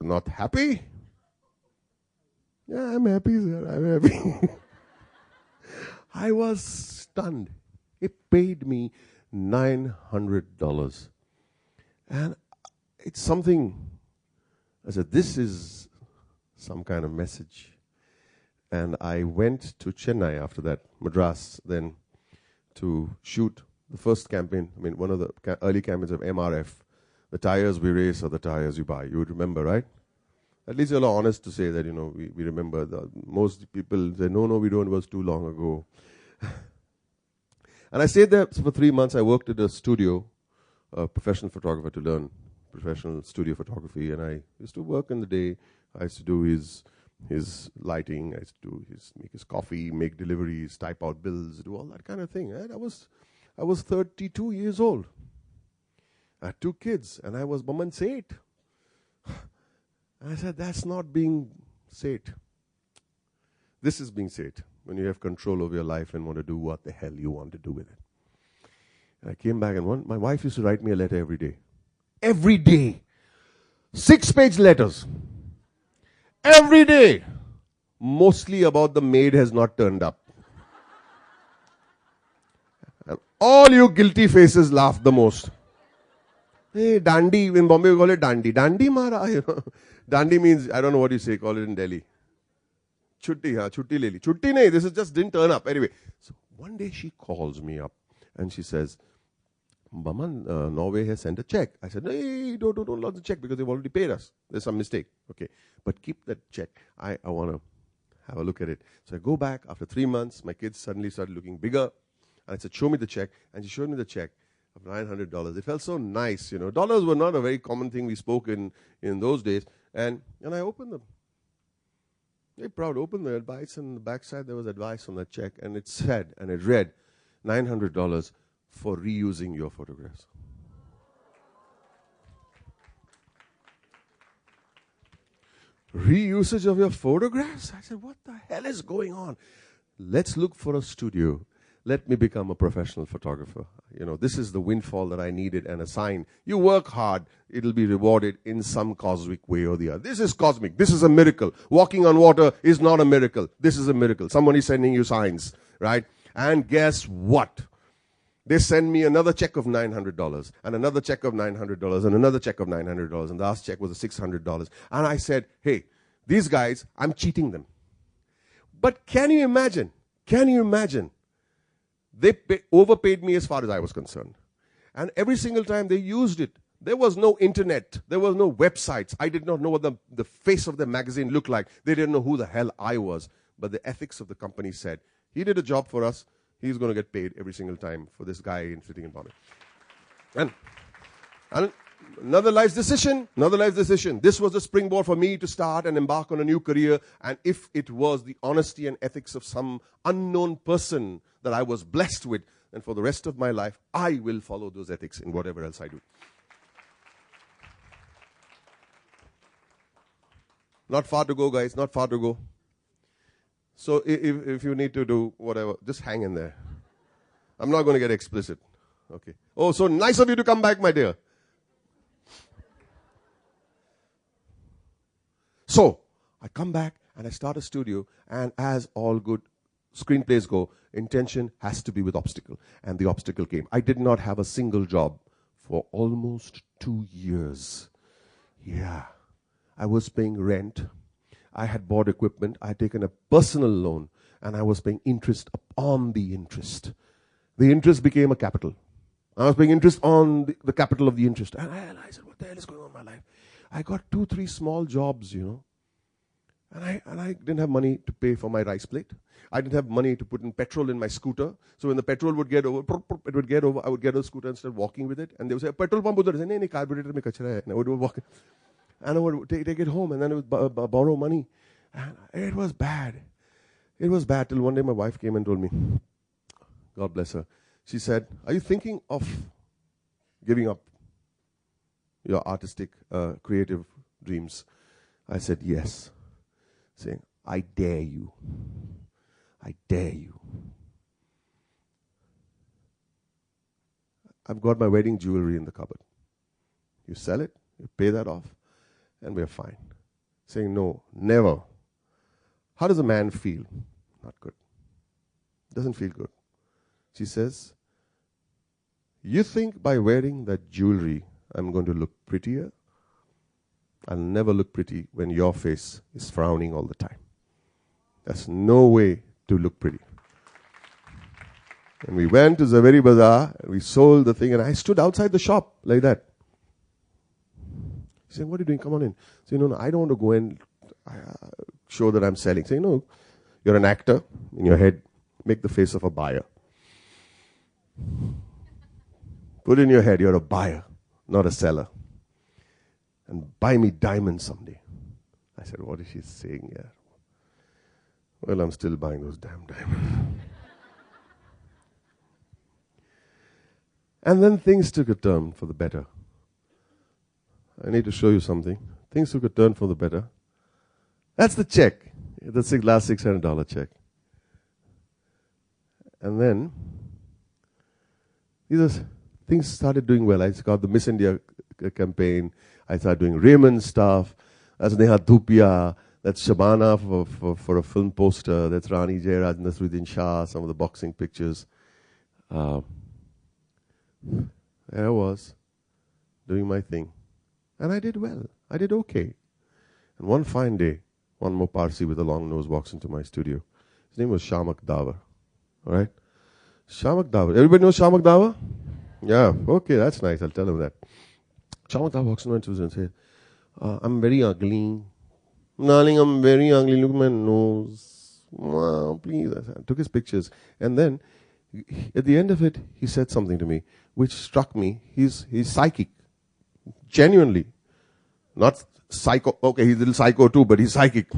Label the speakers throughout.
Speaker 1: not happy? Yeah, I'm happy, sir. I'm happy. I was stunned. He paid me $900. And it's something, I said, this is some kind of message. And I went to Chennai after that, Madras, then to shoot the first campaign. I mean, one of the early campaigns of MRF. The tires we race are the tires you buy. You would remember, right? At least you're honest to say that, we remember. Most people say, no, we don't. It was too long ago. And I stayed there for 3 months. I worked at a studio, a professional photographer, to learn professional studio photography. And I used to work in the day. I used to do his lighting. I used to make his coffee, make deliveries, type out bills, do all that kind of thing. And I was 32 years old. I had 2 kids, and I was Boman Seth. And I said, that's not being Seth. This is being Seth, when you have control over your life and want to do what the hell you want to do with it. And I came back, and my wife used to write me a letter every day. Every day. 6-page letters. Every day. Mostly about the maid has not turned up. And all you guilty faces laugh the most. Hey, dandy. In Bombay we call it dandy. Dandy mara. Dandy means, I don't know what you say, call it in Delhi. Chutti, chutti le li. Chutti nahi, this is just didn't turn up. Anyway, so one day she calls me up and she says, Boman, Norway has sent a check. I said, hey, don't lodge the check because they've already paid us. There's some mistake. Okay, but keep that check. I want to have a look at it. So I go back after 3 months. My kids suddenly started looking bigger. And I said, show me the check. And she showed me the check of $900. It felt so nice, Dollars were not a very common thing we spoke in those days. And I opened them. Very proud. Opened the advice, and on the backside there was advice on the check. And it said, and it read, $900 for reusing your photographs. Reusage of your photographs? I said, what the hell is going on? Let's look for a studio. Let me become a professional photographer. This is the windfall that I needed, and a sign. You work hard, it'll be rewarded in some cosmic way or the other. This is cosmic. This is a miracle. Walking on water is not a miracle. This is a miracle. Somebody is sending you signs, right? And guess what? They send me another check of $900, and another check of $900, and another check of $900, and the last check was a $600. And I said, hey, these guys, I'm cheating them. But can you imagine? They overpaid me as far as I was concerned. And every single time they used it, there was no internet. There was no websites. I did not know what the face of the magazine looked like. They didn't know who the hell I was. But the ethics of the company said, he did a job for us. He's going to get paid every single time for this guy sitting in Bombay. And another life decision. This was a springboard for me to start and embark on a new career. And if it was the honesty and ethics of some unknown person that I was blessed with, then for the rest of my life, I will follow those ethics in whatever else I do. Not far to go, guys. Not far to go. So if you need to do whatever, just hang in there. I'm not going to get explicit. Okay. Oh, so nice of you to come back, my dear. So I come back and I start a studio, and as all good screenplays go, intention has to be with obstacle. And the obstacle came. I did not have a single job for almost 2 years. Yeah. I was paying rent. I had bought equipment. I had taken a personal loan, and I was paying interest upon the interest. The interest became a capital. I was paying interest on the capital of the interest. And I said, what the hell is going on in my life? I got 2-3 small jobs, And I didn't have money to pay for my rice plate. I didn't have money to put in petrol in my scooter. So when the petrol would get over, it would get over. I would get a scooter and start walking with it. And they would say, petrol pump udhar. I said, no, carburetor mein kachra hai. And I would walk. And I would take it home, and then I would borrow money. And it was bad. It was bad till one day my wife came and told me, God bless her. She said, are you thinking of giving up your artistic, creative dreams? I said, yes. Saying, I dare you. I dare you. I've got my wedding jewelry in the cupboard. You sell it, you pay that off, and we're fine. saying, no, never. How does a man feel? Not good. Doesn't feel good. She says, you think by wearing that jewelry I'm going to look prettier? I'll never look pretty when your face is frowning all the time. There's no way to look pretty. And we went to Zaveri Bazaar, and we sold the thing, and I stood outside the shop like that. He said, what are you doing? Come on in. I said, no, I don't want to go and show that I'm selling. Say, no, you're an actor in your head. Make the face of a buyer. Put in your head, you're a buyer, not a seller. And buy me diamonds someday. I said, what is she saying here? Well, I'm still buying those damn diamonds. And then things took a turn for the better. I need to show you something. Things took a turn for the better. That's the check. The last $600 check. And then, things started doing well. I got the Miss India campaign. I started doing Raymond stuff. That's Neha Dhupia. That's Shabana for a film poster. That's Rani Jairaj, Nasruddin Shah, some of the boxing pictures. There I was, doing my thing. And I did well. I did okay. And one fine day, one more Parsi with a long nose walks into my studio. His name was Shamak Davar. All right? Shamak Davar. Everybody knows Shamak Davar? Yeah. Okay, that's nice. I'll tell him that. Shamak Davar walks into and says, I'm very ugly. Darling, I'm very ugly. Look at my nose. Wow, please. I took his pictures. And then, at the end of it, he said something to me, which struck me. He's psychic. Genuinely. Not psycho. Okay, he's a little psycho too, but he's psychic.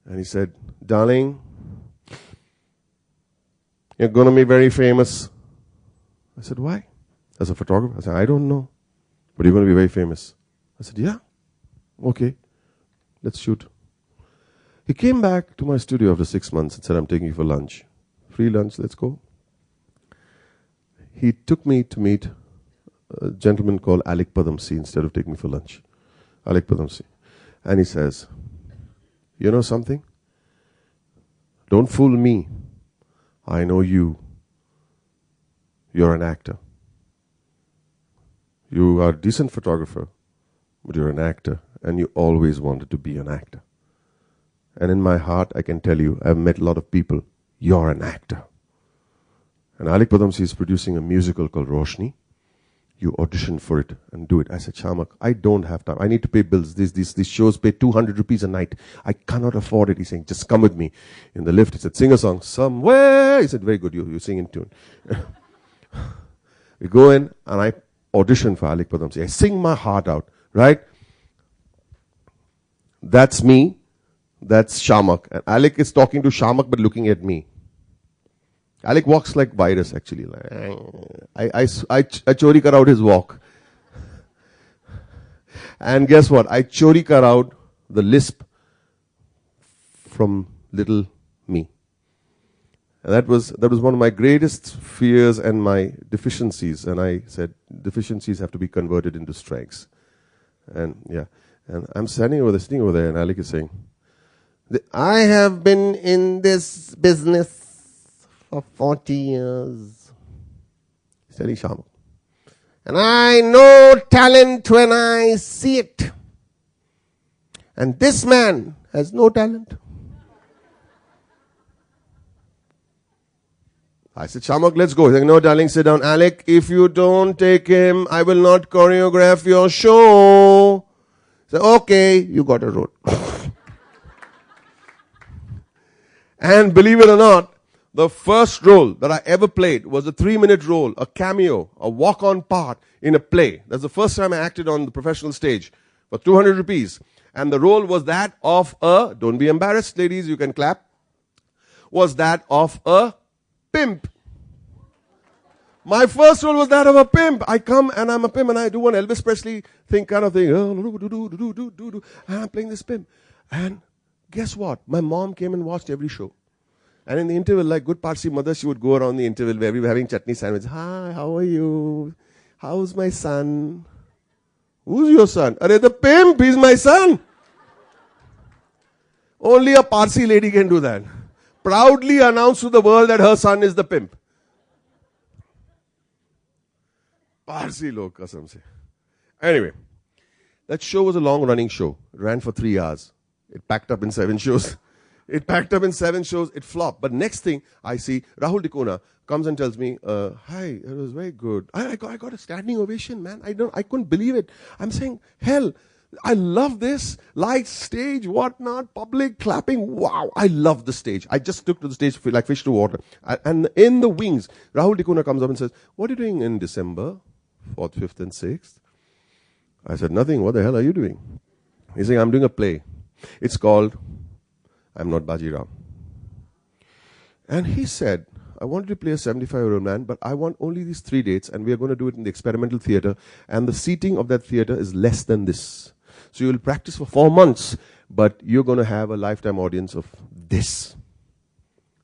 Speaker 1: And he said, darling, you're going to be very famous. I said, why? As a photographer? I said, I don't know. But you're going to be very famous. I said, yeah. Okay. Let's shoot. He came back to my studio after 6 months and said, I'm taking you for lunch. Free lunch, let's go. He took me to meet a gentleman called Alik Padamsi instead of taking me for lunch. Alik Padamsi. And he says, you know something? Don't fool me. I know you. You're an actor. You are a decent photographer, but you're an actor, and you always wanted to be an actor. And in my heart, I can tell you, I've met a lot of people. You're an actor. And Alik Padamsi is producing a musical called Roshni. You audition for it and do it. I said, Shamak, I don't have time. I need to pay bills. These shows pay 200 rupees a night. I cannot afford it. He's saying, just come with me. In the lift, he said, sing a song. Somewhere. He said, very good. You sing in tune. We go in and I audition for Alik Padamsi. I sing my heart out. Right? That's me. That's Shamak. And Alik is talking to Shamak but looking at me. Alik walks like virus actually. I chori kar out his walk. And guess what? I chori kar out the lisp from little me. And that was one of my greatest fears and my deficiencies. And I said, deficiencies have to be converted into strengths. And yeah. And I'm sitting over there, and Alik is saying, I have been in this business for 40 years. Steady Shamak. And I know talent when I see it. And this man has no talent. I said, Shamak, let's go. He's like, no, darling, sit down. Alik, if you don't take him, I will not choreograph your show. I said, okay, you got a role. And believe it or not, the first role that I ever played was a 3-minute role, a cameo, a walk-on part in a play. That's the first time I acted on the professional stage for 200 rupees. And the role was that of don't be embarrassed, ladies, you can clap, was that of a pimp. My first role was that of a pimp. I come and I'm a pimp and I do one Elvis Presley thing, kind of thing. And I'm playing this pimp. And guess what? My mom came and watched every show. And in the interval, like good Parsi mother, she would go around the interval where we were having chutney sandwich. Hi, how are you? How's my son? Who's your son? Arey, the pimp, he's my son. Only a Parsi lady can do that. Proudly announce to the world that her son is the pimp. Parsi log kasam se. Anyway, that show was a long-running show. It ran for 3 hours. It packed up in 7 shows. It flopped. But next thing I see, Rahul Dikona comes and tells me, hi, it was very good. I got a standing ovation, man. I couldn't believe it. I'm saying, hell, I love this. Lights, stage, whatnot, public clapping. Wow, I love the stage. I just took to the stage like fish to water. And in the wings, Rahul Dikona comes up and says, what are you doing in December 4th, 5th and 6th? I said, nothing. What the hell are you doing? He's saying, I'm doing a play. It's called I'm Not Bajirao. And he said, I wanted to play a 75-year-old man, but I want only these 3 dates, and we are going to do it in the experimental theater, and the seating of that theater is less than this. So you will practice for 4 months, but you're going to have a lifetime audience of this.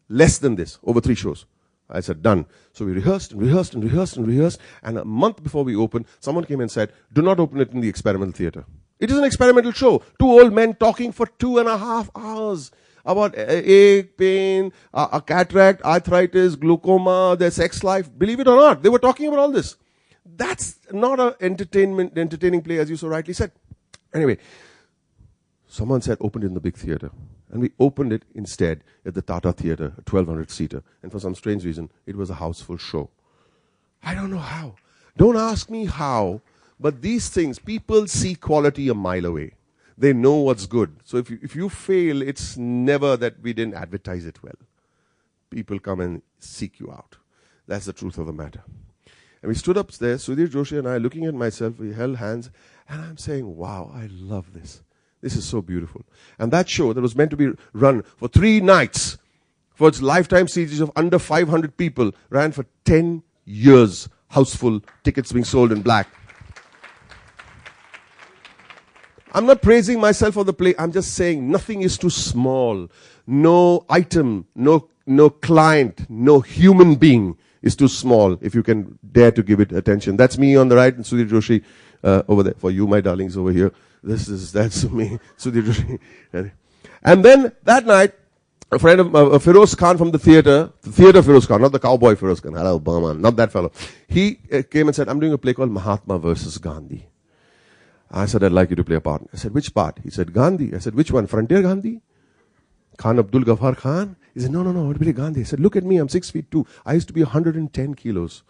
Speaker 1: Less than this, over 3 shows. I said, done. So we rehearsed, and a month before we opened, someone came and said, do not open it in the experimental theater. It is an experimental show. 2 old men talking for 2.5 hours about ache, pain, a cataract, arthritis, glaucoma, their sex life. Believe it or not, they were talking about all this. That's not an entertaining play, as you so rightly said. Anyway, someone said, open it in the big theater. And we opened it instead at the Tata Theatre, a 1,200-seater. And for some strange reason, it was a houseful show. I don't know how. Don't ask me how. But these things, people see quality a mile away. They know what's good. So if you fail, it's never that we didn't advertise it well. People come and seek you out. That's the truth of the matter. And we stood up there, Sudhir Joshi and I, looking at myself, we held hands, and I'm saying, wow, I love this. This is so beautiful. And that show that was meant to be run for 3 nights, for its lifetime series of under 500 people, ran for 10 years, houseful, tickets being sold in black. I'm not praising myself for the play. I'm just saying nothing is too small. No item, no client, no human being is too small if you can dare to give it attention. That's me on the right and Sudhir Joshi over there. For you, my darlings, over here. That's me, Sudhir Joshi. And then that night, a friend of Feroz Khan from the theater Feroz Khan, not the cowboy Feroz Khan, hello, Boman, not that fellow. He came and said, I'm doing a play called Mahatma versus Gandhi. I said, I'd like you to play a part. I said, which part? He said, Gandhi. I said, which one? Frontier Gandhi? Khan Abdul Ghaffar Khan? He said, no, I want to play Gandhi. I said, look at me, I'm 6'2". I used to be 110 kilos.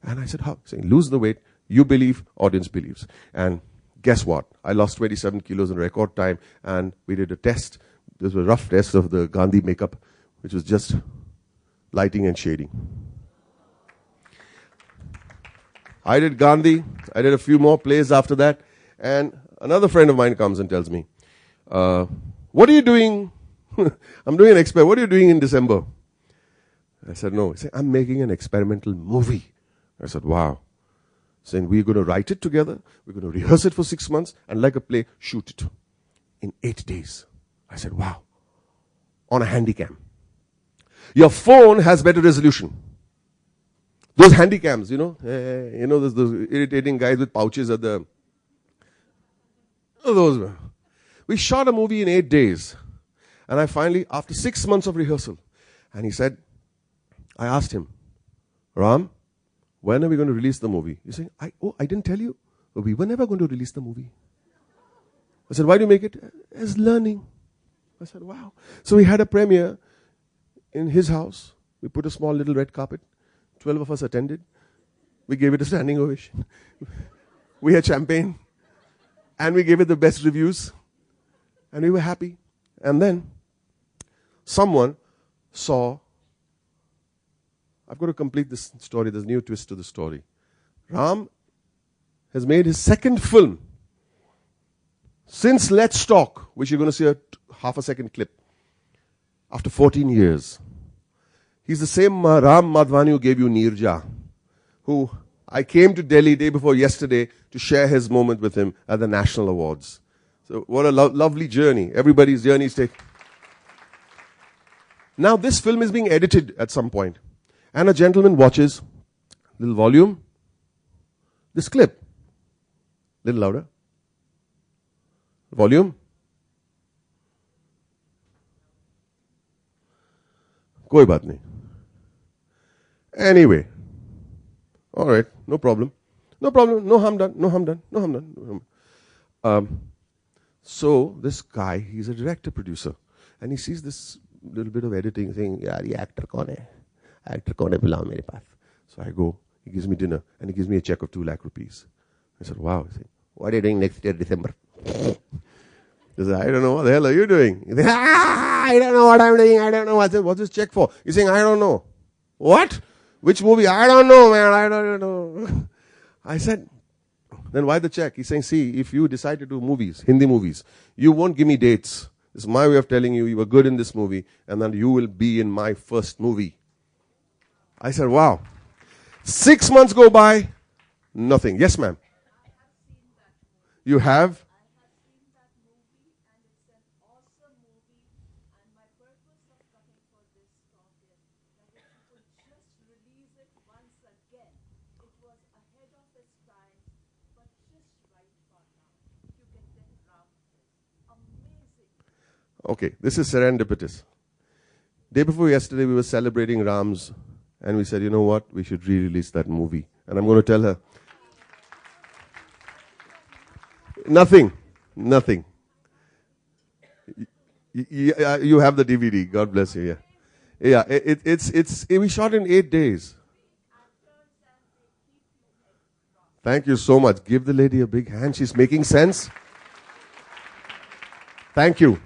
Speaker 1: And I said, how? Saying, lose the weight, you believe, audience believes. And guess what? I lost 27 kilos in record time, and we did a test. This was a rough test of the Gandhi makeup, which was just lighting and shading. I did Gandhi. I did a few more plays after that. And another friend of mine comes and tells me, what are you doing? I'm doing an experiment. What are you doing in December? I said, no. He said, I'm making an experimental movie. I said, wow. Saying, we're going to write it together. We're going to rehearse it for 6 months. And like a play, shoot it in 8 days. I said, wow. On a handycam. Your phone has better resolution. Those handycams, those irritating guys with pouches at the... Those. We shot a movie in 8 days. And I finally, after 6 months of rehearsal, and he said, I asked him, Ram, when are we going to release the movie? He said, I didn't tell you. We were never going to release the movie. I said, why do you make it? As learning. I said, wow. So we had a premiere in his house. We put a small little red carpet. 12 of us attended. We gave it a standing ovation. We had champagne. And we gave it the best reviews. And we were happy. And then someone saw, I've got to complete this story. There's a new twist to the story. Ram has made his second film since Let's Talk, which you're going to see a half a second clip, after 14 years. He's the same Ram Madhvani who gave you Neerja, who I came to Delhi day before yesterday to share his moment with him at the National Awards. So what a lovely journey. Everybody's journeys take. Now this film is being edited at some point. And a gentleman watches, little volume, this clip. Little louder. Volume. कोई बात नहीं. Anyway, all right, no problem. No problem, no harm done, no harm done, no harm done. No harm. So this guy, he's a director producer, and he sees this little bit of editing, saying, "Yaar, ye actor kaun hai? Actor kaun hai? Bulao mere paas." So I go. He gives me dinner, and he gives me a check of 2 lakh rupees. I said, "Wow." He said, "What are you doing next year, December?" He said, "I don't know. What the hell are you doing?" He said, "I don't know what I'm doing. I don't know." I said, "What's this check for?" He's saying, "I don't know." "What? Which movie?" "I don't know, man. I don't know." I said, "Then why the check?" He's saying, "See, if you decide to do movies, Hindi movies, you won't give me dates. This is my way of telling you were good in this movie, and then you will be in my first movie." I said, "Wow." 6 months go by, nothing. Yes, ma'am. You have? Okay, this is serendipitous. Day before yesterday, we were celebrating Ram's, and we said, "You know what? We should re-release that movie." And I'm going to tell her. Nothing. Nothing. You have the DVD. God bless you. Yeah. Yeah, we shot in 8 days. Thank you so much. Give the lady a big hand. She's making sense. Thank you.